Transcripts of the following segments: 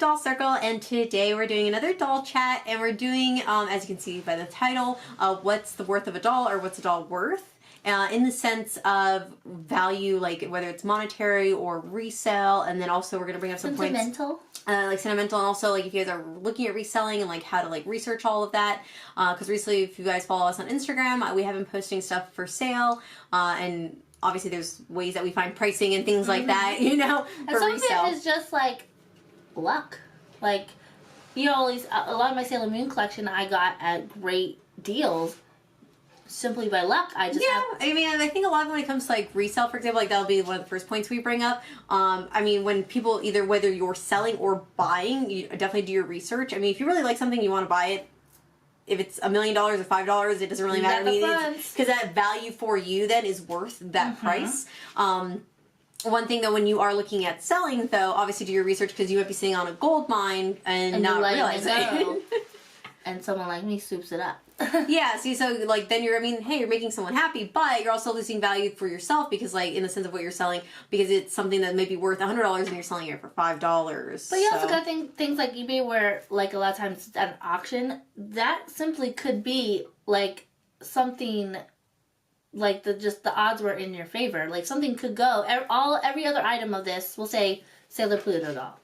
Doll Circle, and today we're doing another doll chat, and we're doing, as you can see by the title, what's the worth of a doll, or what's a doll worth, in the sense of value, like whether it's monetary or resale, and then also we're going to bring up some points. Like sentimental, and also like if you guys are looking at reselling and like how to like research all of that, because recently, if you guys follow us on Instagram, we have been posting stuff for sale, and obviously there's ways that we find pricing and things like that, you know, and for some resale. of it is just like luck. Like, you know, a lot of my Sailor Moon collection I got at great deals simply by luck. I mean, I think a lot of when it comes to like resale, for example, like that'll be one of the first points we bring up. I mean, when people whether you're selling or buying, you definitely do your research. I mean, if you really like something, you want to buy it. If it's $1 million or $5, it doesn't really matter to me, because that value for you then is worth that price. One thing though, when you are looking at selling though, obviously do your research, because you might be sitting on a gold mine and not realize it. And someone like me swoops it up. Yeah, see, so like then you're making someone happy, but you're also losing value for yourself, because like in the sense of what you're selling, because it's something that may be worth $100 and you're selling it for $5. But you also got things like eBay, where like a lot of times at an auction, that simply could be like something like the odds were in your favor. Like something could go, every other item of this, we'll say Sailor Pluto doll.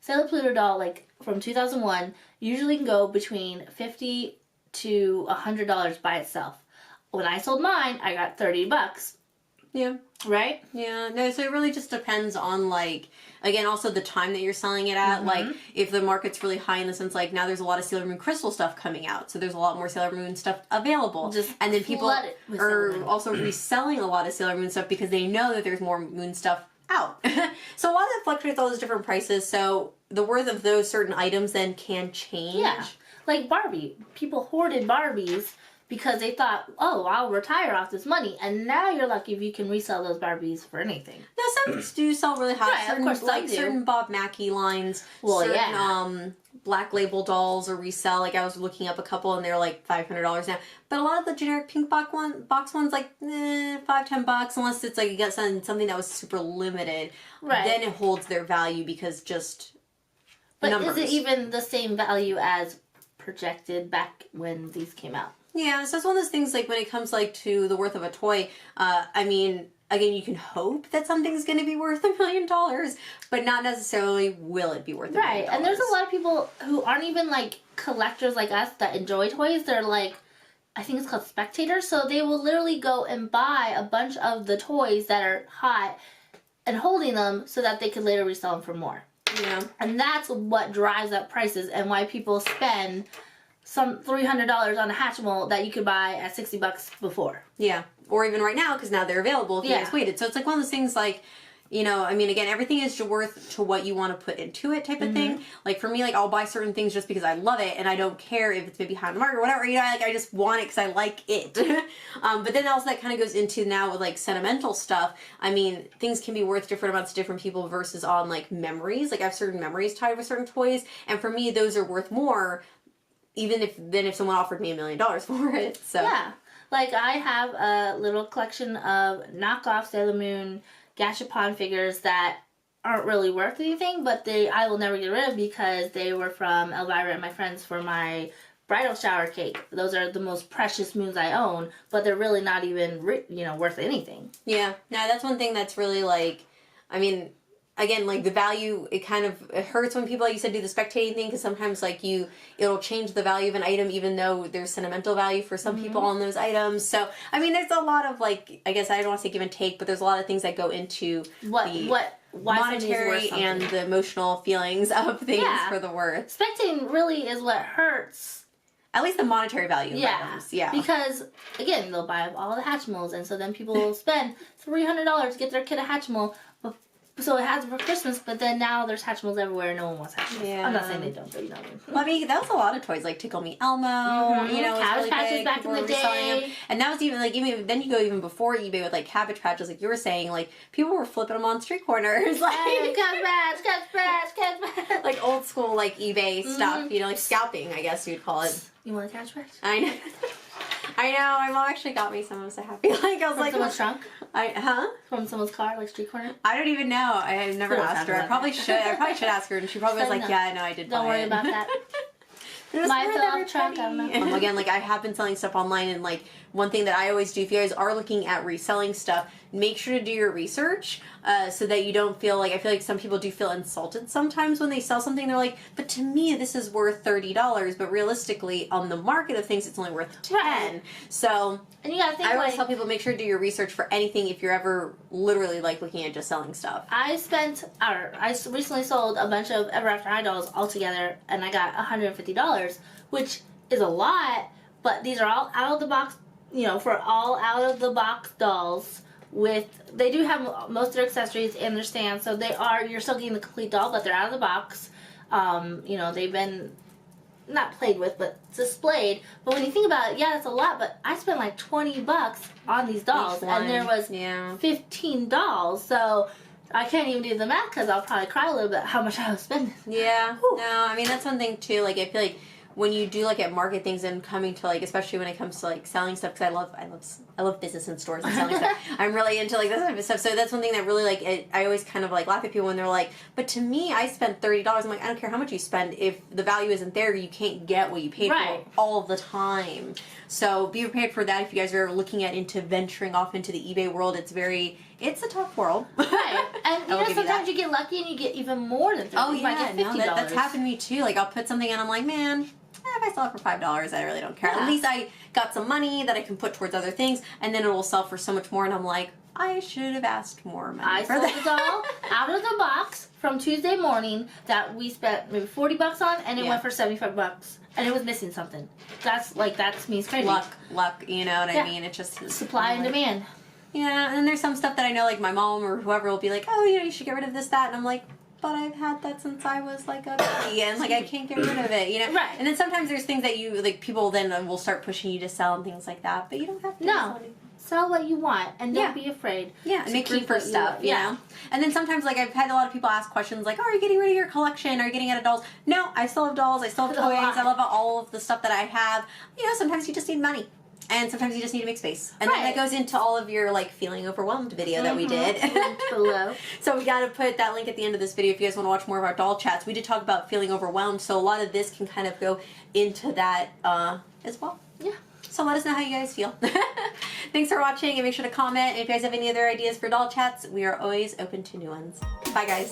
Sailor Pluto doll, like from 2001, usually can go between $50 to $100 by itself. When I sold mine, I got $30. Yeah. Right? Yeah. No, so it really just depends on, like, again, also the time that you're selling it at. Like, if the market's really high in the sense, like, now there's a lot of Sailor Moon Crystal stuff coming out, so there's a lot more Sailor Moon stuff available. And then people are also reselling a lot of Sailor Moon stuff because they know that there's more Moon stuff out. So a lot of that fluctuates all those different prices, so the worth of those certain items then can change. Yeah. Like Barbie. People hoarded Barbies because they thought, oh, I'll retire off this money. And now you're lucky if you can resell those Barbies for anything. Now, some do sell really high. Right, of course, like certain Bob Mackie lines. Well, certain, Black Label dolls or resell. Like, I was looking up a couple and they're like $500 now. But a lot of the generic pink box ones, like, $5-10, unless it's like you got something that was super limited. Right. Then it holds their value, because just numbers. Is it even the same value as projected back when these came out? Yeah, so it's one of those things, like, when it comes, like, to the worth of a toy, I mean, again, you can hope that something's going to be worth $1 million, but not necessarily will it be worth $1 million. Right, and there's a lot of people who aren't even, like, collectors like us that enjoy toys. They're, like, I think it's called spectators, so they will literally go and buy a bunch of the toys that are hot and holding them so that they could later resell them for more. Yeah. And that's what drives up prices, and why people spend some $300 on a Hatchimal that you could buy at $60 before. Yeah. Or even right now, because now they're available if you guys waited. So it's like one of those things, like, you know, I mean, again, everything is worth to what you want to put into it type of thing. Like, for me, like, I'll buy certain things just because I love it, and I don't care if it's maybe high on the market or whatever, you know, like, I just want it because I like it. But then also that kind of goes into now with, like, sentimental stuff. I mean, things can be worth different amounts to different people versus on, like, memories. Like, I have certain memories tied with certain toys, and for me, those are worth more even if someone offered me $1 million for it. So yeah, like I have a little collection of knockoff Sailor Moon Gashapon figures that aren't really worth anything, but I will never get rid of because they were from Elvira and my friends for my bridal shower cake. Those are the most precious moons I own, but they're really not even worth anything. Yeah, no, that's one thing that's really, like, I mean, again, like, the value, it hurts when people, like you said, do the spectating thing, because sometimes, like, it'll change the value of an item even though there's sentimental value for some people on those items. So, I mean, there's a lot of, like, I guess I don't want to say give and take, but there's a lot of things that go into why monetary and the emotional feelings of things for the worth. Spectating really is what hurts. At least the monetary value of items. Yeah. Because, again, they'll buy all the Hatchimals, and so then people will spend $300 to get their kid a Hatchimal. So it has for Christmas, but then now there's Hatchimals everywhere and no one wants Hatchimals. Yeah. I'm not saying they don't, but you know what I mean. Well, I mean, that was a lot of toys, like Tickle Me Elmo, you know, Cabbage Patches back in the day. And that was even, like, then you go even before eBay with, like, Cabbage Patches, like you were saying, like, people were flipping them on street corners. Like, Cabbage Patch. Like, old school, like, eBay stuff, you know, like scalping, I guess you'd call it. You want a Cabbage Patch? I know. I know, my mom actually got me some. I was so happy. Like, I was like, someone's trunk? Huh? From someone's car, like street corner? I don't even know. I have never asked her. I probably should ask her, and she probably was like, yeah, no, I did buy it. Don't worry about that. My Zelfs trunk, I don't know. Again, like, I have been selling stuff online, and like, one thing that I always do, if you guys are looking at reselling stuff, make sure to do your research so that you don't feel like, I feel like some people do feel insulted sometimes when they sell something. They're like, but to me, this is worth $30, but realistically, on the market of things, it's only worth $10. Right. So, and you gotta think, I always like, tell people, make sure to do your research for anything if you're ever literally like looking at just selling stuff. I recently sold a bunch of Ever After High dolls all together, and I got $150, which is a lot, but these are all out of the box, you know, for all out of the box dolls. They do have most of their accessories and their stands, so you're still getting the complete doll, but they're out of the box. You know, they've been not played with, but displayed. But when you think about it, yeah, that's a lot, but I spent like $20 on these dolls, and there was 15 dolls, so I can't even do the math because I'll probably cry a little bit how much I was spending. Yeah, no, I mean, that's one thing too, like, I feel like when you do like at market things and coming to like, especially when it comes to like selling stuff, because I love business and stores and selling stuff. I'm really into like this type of stuff. So that's one thing that really like I always kind of like laugh at people when they're like, but to me, I spent $30. I'm like, I don't care how much you spend. If the value isn't there, you can't get what you paid for all the time. So be prepared for that if you guys are looking at venturing off into the eBay world. It's a tough world. Right. And you know, sometimes you get lucky and you get even more than $30. Oh, you might yeah, get $50. no, that's happened to me too. Like, I'll put something and I'm like, man, if I sell it for $5, I really don't care. Yeah. At least I got some money that I can put towards other things, and then it will sell for so much more, and I'm like, I should have asked more money for that. I sold the doll out of the box from Tuesday morning that we spent maybe $40 on, and it went for $75. And it was missing something. That's means crazy. Luck, you know what I mean? It's just supply and demand. Yeah, and then there's some stuff that I know, like my mom or whoever will be like, oh, you know, you should get rid of this, that, and I'm like, but I've had that since I was like a baby, and like I can't get rid of it, you know? Right. And then sometimes there's things that you, like, people then will start pushing you to sell and things like that, but you don't have to sell anything. Sell what you want, and don't be afraid. Yeah, and make keep for stuff, you know? And then sometimes, like, I've had a lot of people ask questions like, oh, are you getting rid of your collection? Are you getting out of dolls? No, I still have dolls. I still have toys. I love all of the stuff that I have. You know, sometimes you just need money. And sometimes you just need to make space. And then that goes into all of your, like, feeling overwhelmed video that we did. Link below. So we got to put that link at the end of this video if you guys want to watch more of our doll chats. We did talk about feeling overwhelmed, so a lot of this can kind of go into that as well. Yeah. So let us know how you guys feel. Thanks for watching, and make sure to comment. And if you guys have any other ideas for doll chats, we are always open to new ones. Bye, guys.